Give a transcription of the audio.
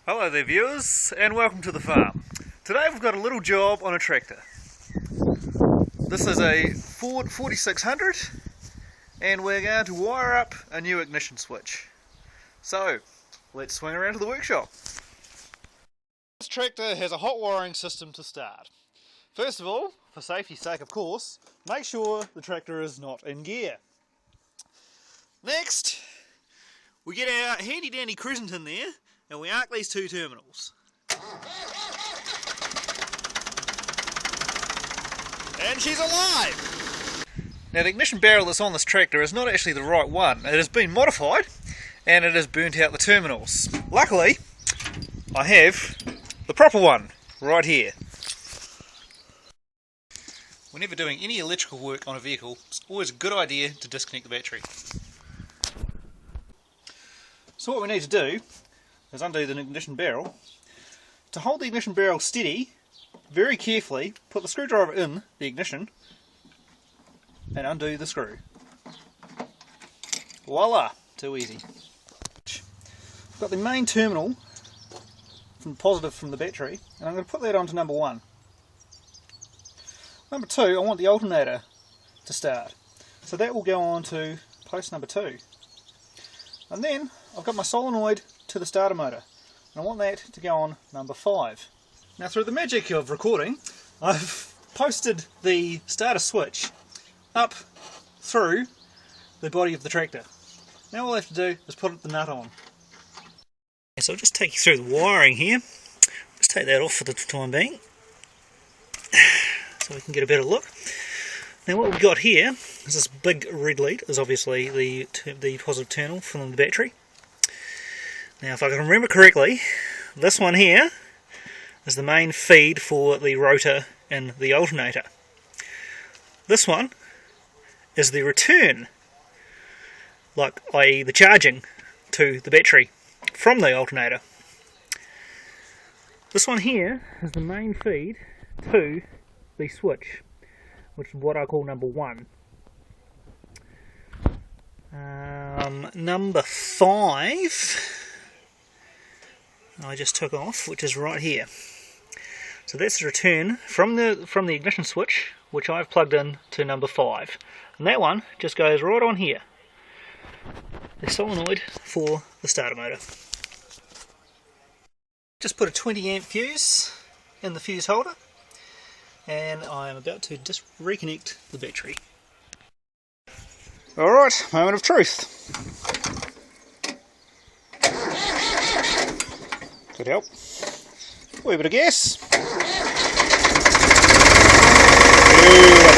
Hello there viewers, and welcome to the farm. Today we've got a little job on a tractor. This is a Ford 4600 and we're going to wire up a new ignition switch. So, let's swing around to the workshop. This tractor has a hot wiring system to start. First of all, for safety's sake of course, make sure the tractor is not in gear. Next, we get our handy dandy crescent in there and we arc these two terminals. And she's alive! Now the ignition barrel that's on this tractor is not actually the right one. It has been modified and it has burnt out the terminals. Luckily, I have the proper one right here. Whenever doing any electrical work on a vehicle, it's always a good idea to disconnect the battery. So what we need to do is undo the ignition barrel. To hold the ignition barrel steady, very carefully put the screwdriver in the ignition and undo the screw. Voila! Too easy. I've got the main terminal from positive from the battery and I'm going to put that onto number 1. Number 2, I want the alternator to start. So that will go on to post number 2. And then I've got my solenoid to the starter motor, and I want that to go on number 5. Now through the magic of recording, I've posted the starter switch up through the body of the tractor. Now all I have to do is put the nut on. So I'll just take you through the wiring here. Let's take that off for the time being, so we can get a better look. Now what we've got here is this big red lead, is obviously the positive terminal from the battery. Now if I can remember correctly, this one here is the main feed for the rotor and the alternator. This one is the return, i.e. the charging to the battery from the alternator. This one here is the main feed to the switch, which is what I call number 1. Number 5 I just took off, which is right here. So that's the return from the ignition switch, which I've plugged in to number 5, and that one just goes right on here, the solenoid for the starter motor. Just put a 20 amp fuse in the fuse holder, and I am about to just reconnect the battery. Alright, moment of truth. Could help. A wee bit of gas. Beautiful.